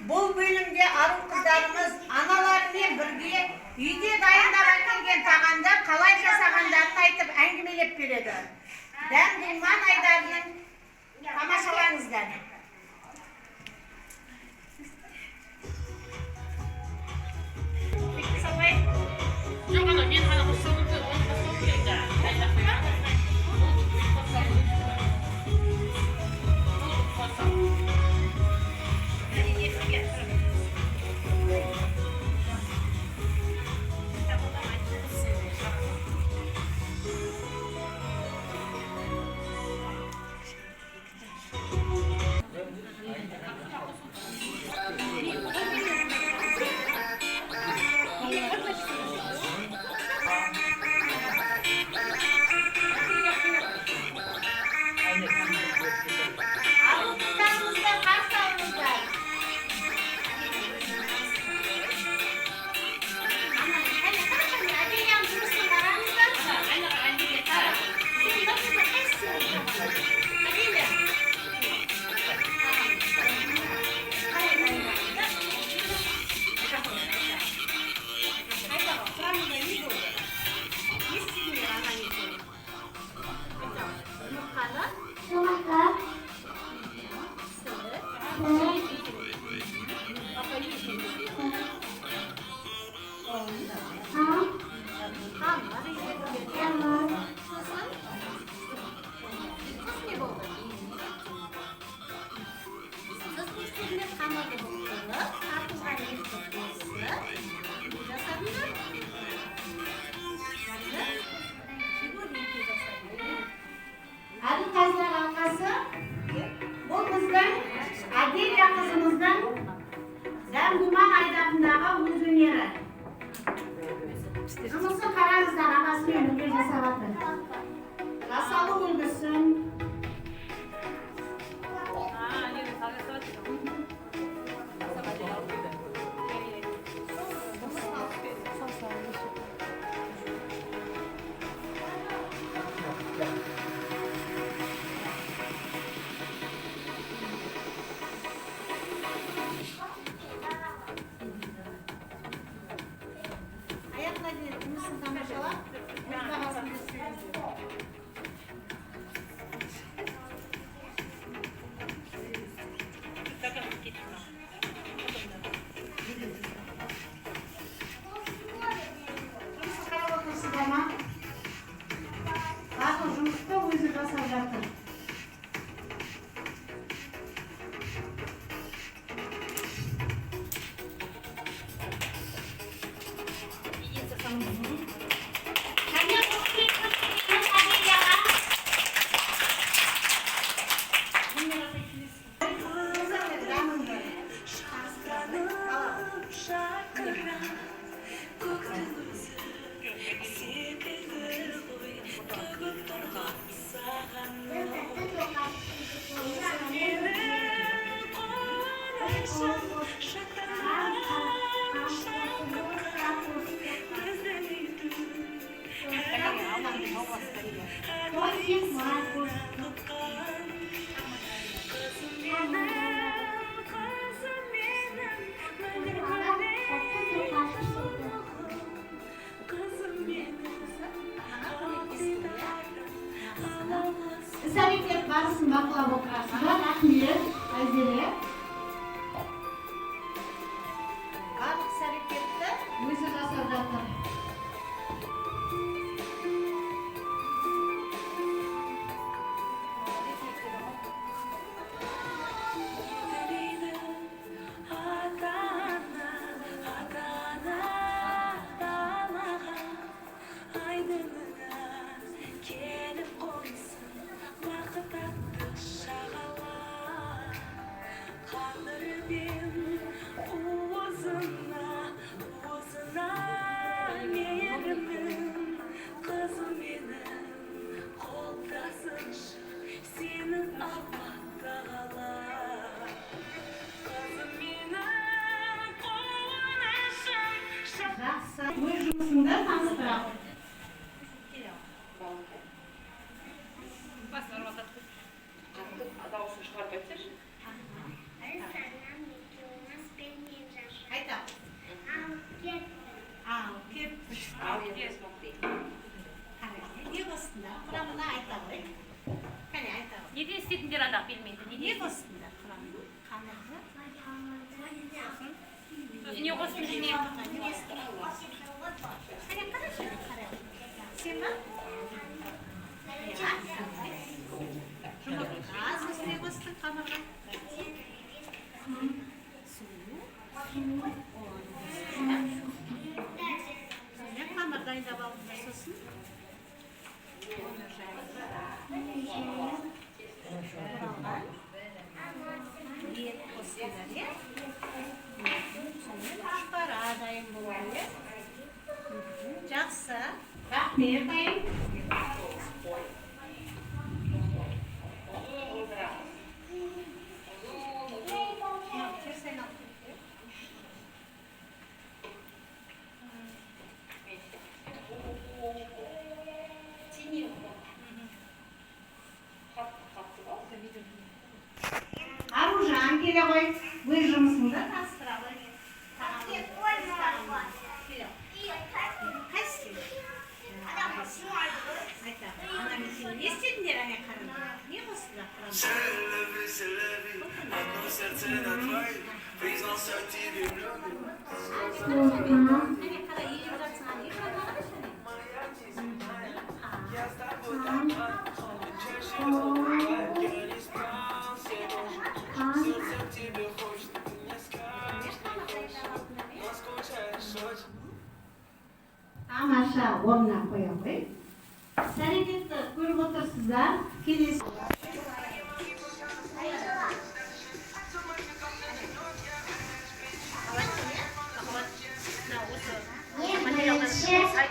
Бұл бөлімде ару қыздарымыз аналарымен бірге үйде дайындап әкелген тағамды қалай жасағандарын айтып әңгімелеп береді. Дәм думан айдарының тамашалаңыздар. Жұмысы қараңыздар, ағасымен бірге жасап жатыр. Жасалу үлгісін. Іс-әрекет барысын бақылап отырасыздар. Рахмет, Айзере. Барлық іс-әрекетті өзі жасап жатыр. Өз жұмысыңды таныстырады. Дауысын шығарып айтсайшы. Айтам. Кетпіш. Не қостыңдар? Құрамына айта ғой. Қане айта ғой. Неде істедіңдер ада білмейді? Не қостыңдар құрамына? Қамырды. Не қостыңдар? Не Қане қарашы, қара. Сен ба? Az üstüne bastın kamerayı. Ne kamerayı da bağlıyorsun? Bir postları. Sonra paradayım bu böyle. Жақсы. Рахмет, дайым. Аружан келе ғой. Өз жұмысыңды таныстыра ғой. Не істедіңдер, әне қарыңдар? Не қосыңдар Тамаша, орнына қоя қой. Іс-әрекетті көріп отырсыздар. Келесі.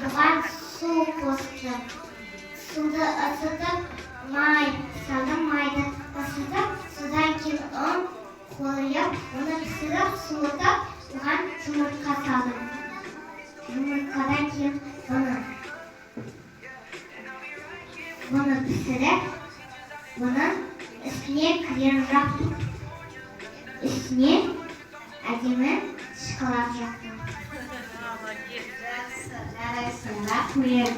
Бұған су қосты. Суды ысытып, майды ысытып, содан кейін ұн қойып, оны пісіріп, суытып, бұған жұмыртқа салдым. Жұмыртқадан кейін bunu pişirip bunun üstüne krem yaptım. Üstüne acımı şokolad yaptım. Rahmet.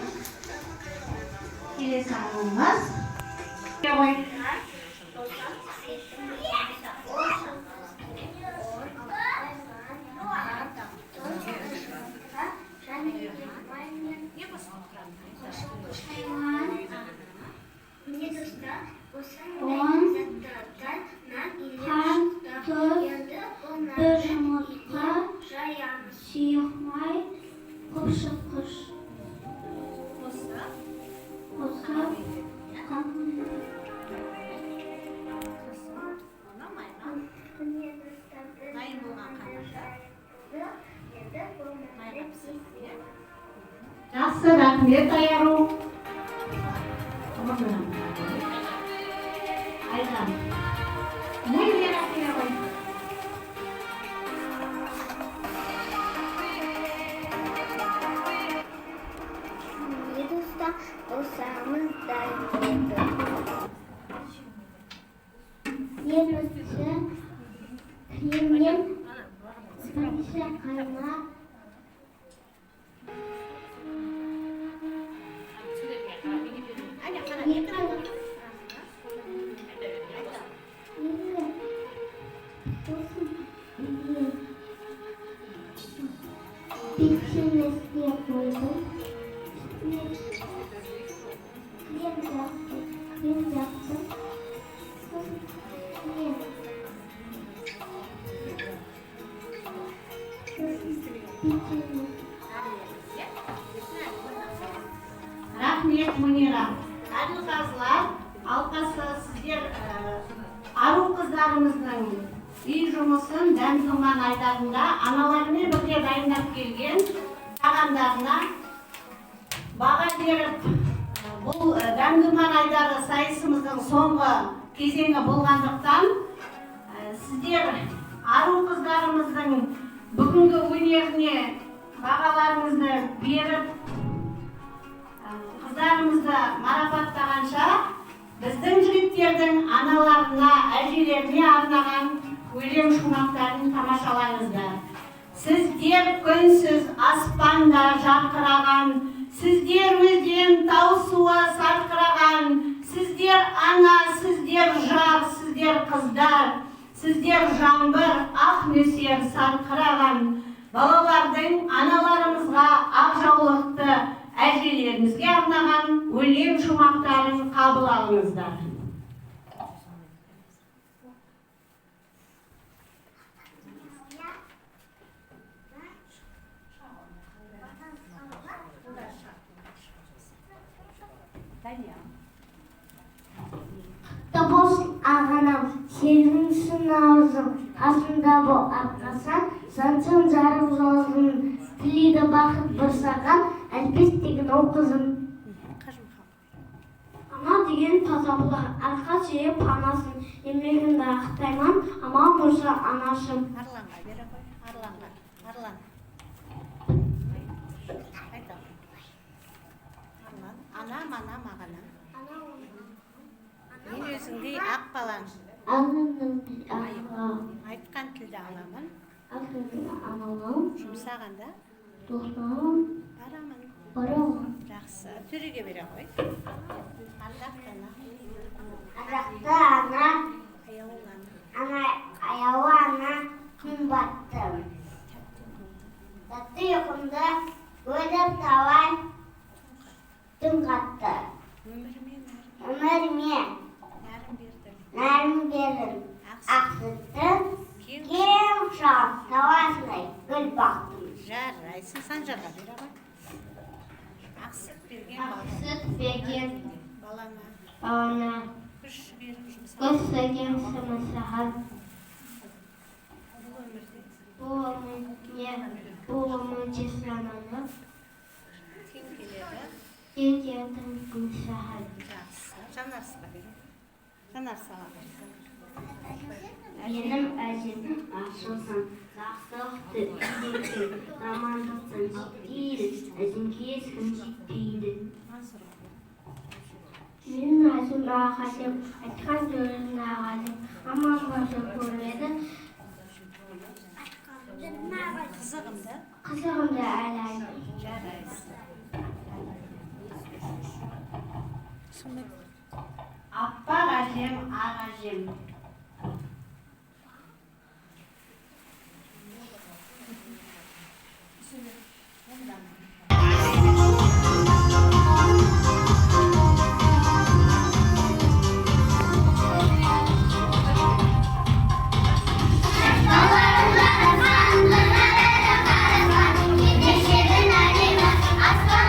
Kelesi alımız. Bir yumurta, siyahmay, kuşakış. Жақсы, рахмет, аяру. Айтам. Muy bien, Екінші креммен бірінші қайнап печеньесіне қойдым. Крем жақтым. Рахмет, Мунира. Әділқазылар, алқасы сіздер ару қыздарымыздың үй жұмысын дәм-тұман айдарында аналарымен бірге дайындап келген тағамдарына баға беріп, бұл дәм-тұман айдары сайысымыздың соңғы кезеңі болғандықтан сіздер ару қыздарымыздың бүгінгі өнеріне бағаларыңызды беріп, қыздарымызды марапаттағанша біздің жігіттердің аналарына, әжелеріне арнаған өлең шумақтарын тамашалаңыздар. Сіздер күнсіз аспанда жарқыраған, сіздер өзен тау суы сарқыраған, сіздер ана, сіздер жар, сіздер қыздар, сіздер жаңбыр, ақ нөсер сарқыраған, балалардың аналарымызға ақ жаулықты әжелерімізге арнаған өлең шумақтарын қабыл алыңыздар. Құтты болсын ағанам, сеніңсің аузым, қасында бол арқасан, сансың жарым жолын, тілейді бақыт бір саған, әлбес деген ол қызым. Ана деген таза бұлар, арқа сүйеп анасын, еңбегімді ақтайман, амал болса анашым. Арланға бері қой, арланға, арлан. Анам, анам, ағанам. Мен өзіңдей ақ балаң. Айтқан тілді аламын. Жұмсағанда барамын. Жақсы. Төреге бере қой. Ардақты ана. Аяулы ана қымбатты. Тәтті ұйқымды өліп талай түн қатты. Өміріме нәрім бердім. Ақ сүтті кең шал таласындай гүл бақтым. Жарайсың, Санжарға бере қой. Ақ сүт берген балана күш беріп жұмсаған. күш берген сымысыған. Бұл өмірде сананы кекетін күшіған. Жақсы. Жанарсыға бере. Жанарсыға бере. Менің әжем ашылсын, жақсылықты үйдейді, жамандықтың жетпейді, әжемге ешкім жетпейді. Менің әжем ағалым, айтқан сөзін ағалым, аман басы көреді. Қызығымды әләйді. Жарайсың. Аппақ әжем, ақ әжем. Aslan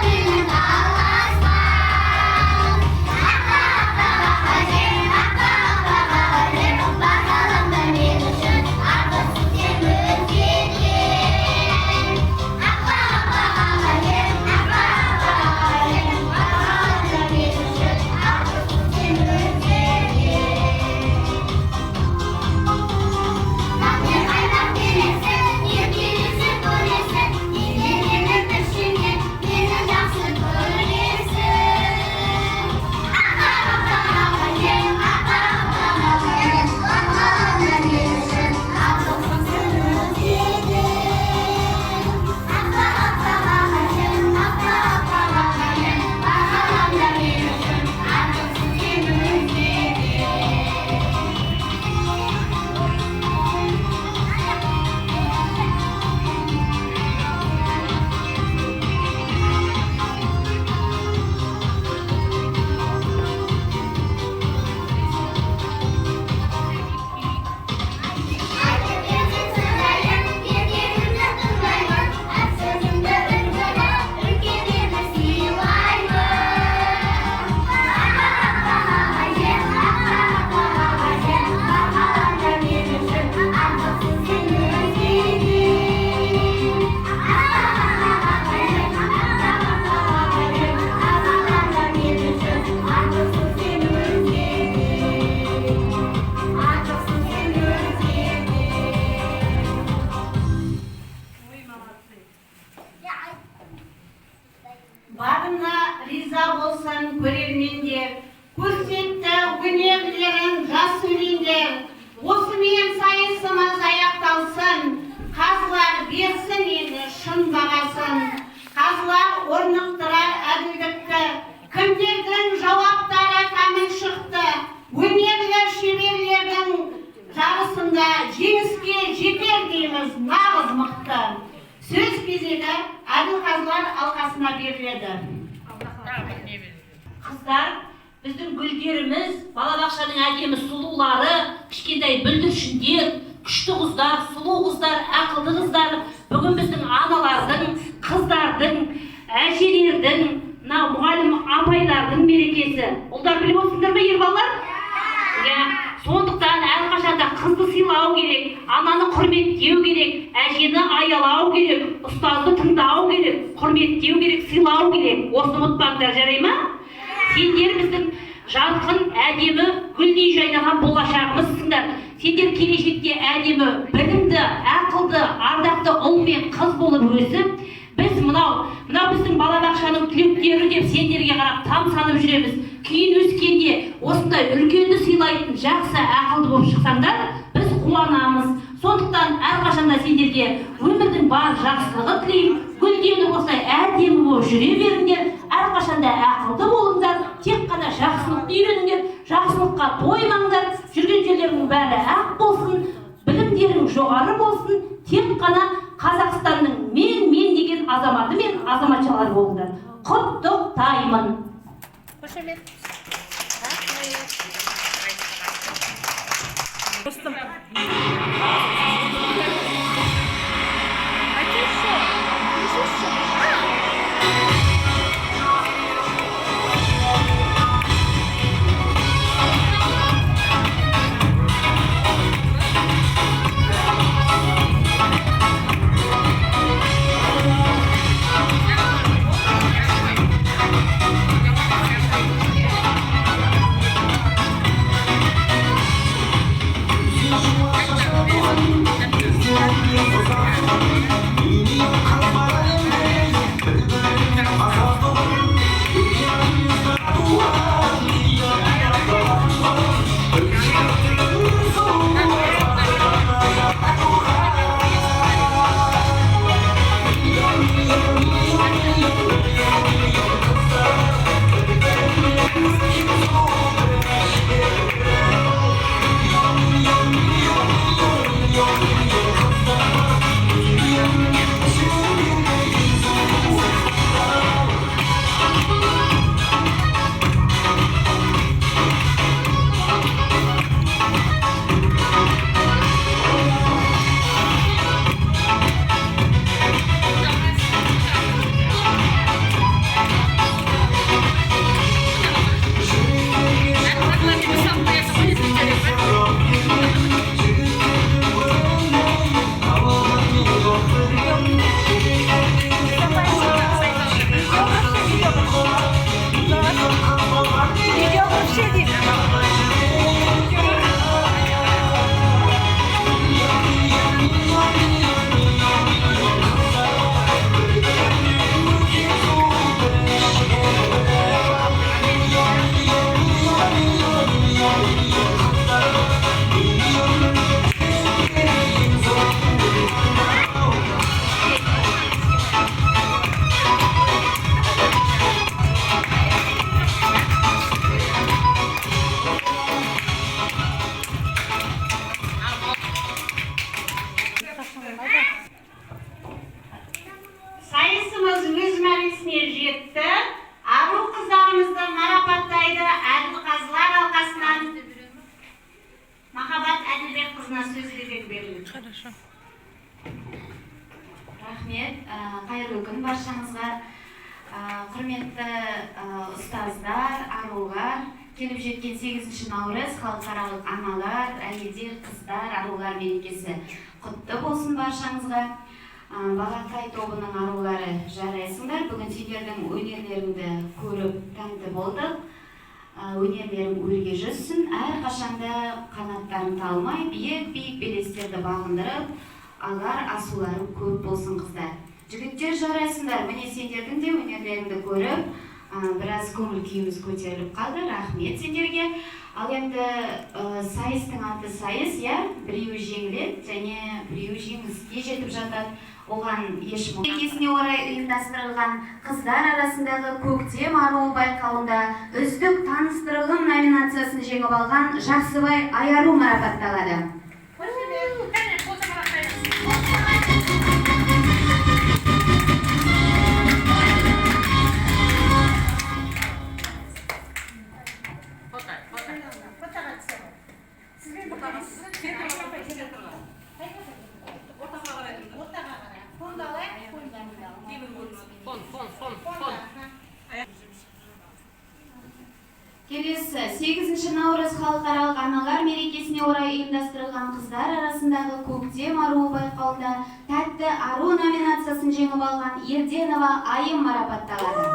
жігіттеріміз нағыз мықты. Сөз кезегі әділқазылар алқасына беріледі. Қыздар, біздің гүлдеріміз, балабақшаның әдемі сұлулары, кішкентай бүлдіршіндер, күшті қыздар, сұлу қыздар, ақылды қыздар, бүгін біздің аналардың, қыздардың, әжелердің, мұғалім апайлардың мерекесі. Ұлдар біліп отырсыңдар ма, ер балалар? Сондықтан әрқашанда қызды сыйлау керек, ананы құрметтеу керек, әжені аялау керек, ұстазды тыңдау керек, құрметтеу керек, сыйлау керек. Осыны ұмытпаңдар, жарай ма? Сендер біздің жарқын, әдемі, гүлдей жайнаған болашағымызсыңдар. Сендер келешекте әдемі, білімді, ақылды, ардақты ұл мен қыз болып өсіп, біз мынау біздің балабақшаның түлектері деп сендерге қарап тамсанып жүреміз. Кейін өскенде осындай үлкенді сыйлайтын, жақсы, ақылды болып шықсаңдар, біз қуанамыз. Сондықтан әрқашанда сендерге өмірдің бар жақсылығы тілеймін. Гүлденіп осылай әдемі болып жүре беріңдер. Әрқашанда ақылды болыңдар. Тек қана жақсылықты үйреніңдер. Жақсылыққа тоймаңдар. Жүрген жерлерінің бәрі ақ болсын, білімдерің жоғары болсын. Тек қана Қазақстанның мен деген азаматы мен азаматшалар болыңдар. Құттықтаймын. Қошемет. Сайысымыз өз мәресіне жетті. Ару қыздарымызды марапаттайды. Әділқазылар алқасынан Махаббат Әділбек қызына сөз беріледі. Хорошо. Рахмет. Қайырлы күн баршаңызға. Құрметті ұстаздар, арулар, келіп жеткен 8 наурыз халықаралық аналар, әйелдер, қыздар, арулар мерекесі құтты болсын баршаңызға. Балақай тобының арулары жарайсыңдар. Бүгін сендердің өнерлеріңді көріп тәнті болдық. Өнерлерің өрге жүзсін. Әрқашанда қанаттарын талмай, биік белестерді бағындырып, алар асуларың көп болсын қыздар. Жігіттер жарайсыңдар. Міне сендердің де өнерлеріңді көріп, біраз көңіл күйіміз көтеріліп қалды. Рахмет сендерге. Ал енді сайыстың аты сайыс, біреуі жеңіледі және біреуі жеңіске жетіп жатады. Оған еш мерекесіне орай ұйымдастырылған қыздар арасындағы көктем аруы байқауында үздік таныстырылым номинациясын жеңіп алған Жақсыбай Аяру марапатталады. Келесі 8 наурыз халықаралық аналар мерекесіне орай ұйымдастырылған қыздар арасындағы көктем аруы байқауында тәтті ару номинациясын жеңіп алған Ерденова Айым марапатталады.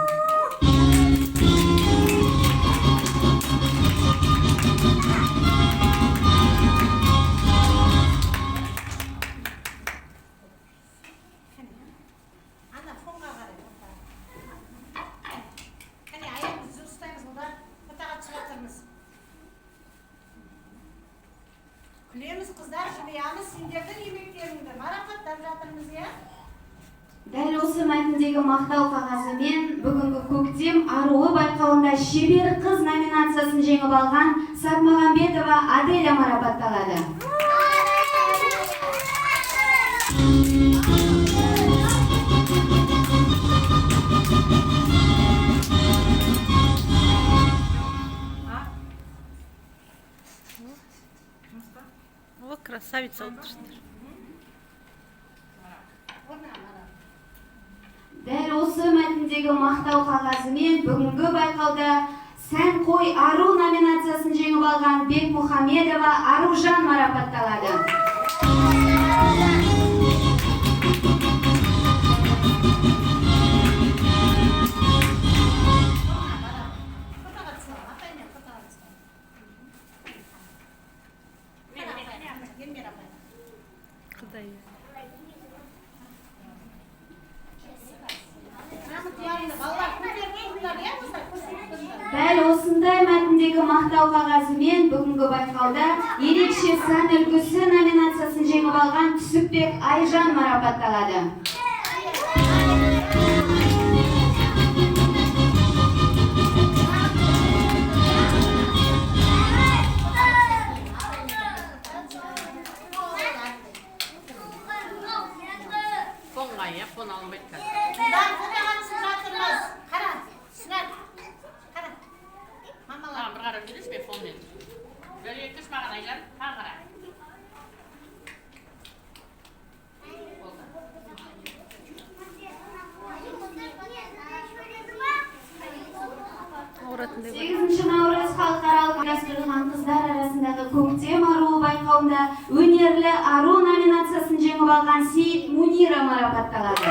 Күлеміз қыздар, жымиямыз, сендердің еңбектеріңді марапаттап жатырмыз, иә? Дәл осы мәтіндегі мақтау қағазымен бүгінгі көктем аруы байқауында шебер қыз номинациясын жеңіп алған Сатмағамбетова Аделя марапатталады. Вот красавица отырсыңдар. Дәл осы мәтіндегі мақтау қағазымен бүгінгі байқауда сән қой ару номинациясын жеңіп алған Бекмұхамедова Аружан марапатталады. Дәл осындай мәтіндегі мақтау қағазымен бүгінгі байқауда ерекше сән үлгісі номинациясын жеңіп алған Түсіпбек Айжан марапатталады. Наурыз халықаралық ұйымдастырылған қыздар арасындағы көктем аруы байқауында өнерлі ару номинациясын жеңіп алған Сейіт Мунира марапатталады.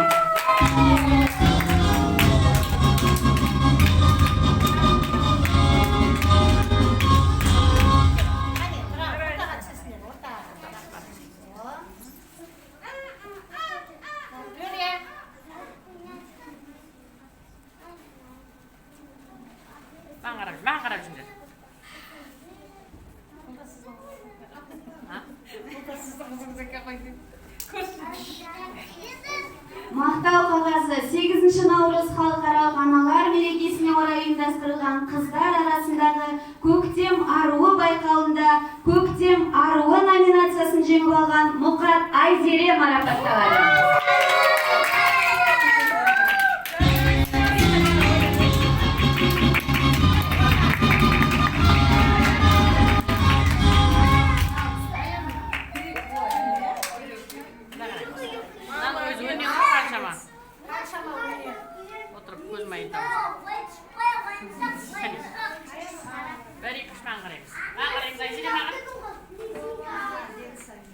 Маған қарап жүрдер. Мақтау қағазы 8 наурыз халықаралық аналар мерекесіне орай ұйымдастырылған қыздар арасындағы көктем аруы байқауында көктем аруы номинациясын жеңіп алған Мұқат Айзере марапатталады. Отырып көзім айытамыз. Бір екі үш маған қараймыз. Маған қараймыз, Айзере маған.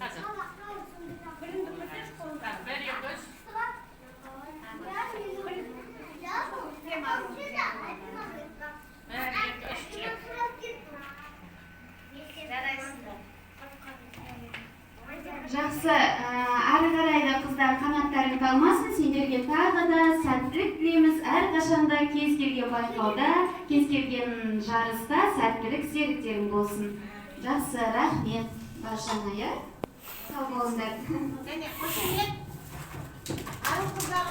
Қазір. Бір екі үш. Жақсы, әрі қарайда қыздар қанаттарың талмасын, сендерге тағы да сәттілік тілейміз. Әрқашанда кез келген байқауда, кез келген жарыста сәттілік серіктерің болсын. Жақсы, рахмет баршаңа, иә? Сау болыңдар. Және қошемет ару қыздар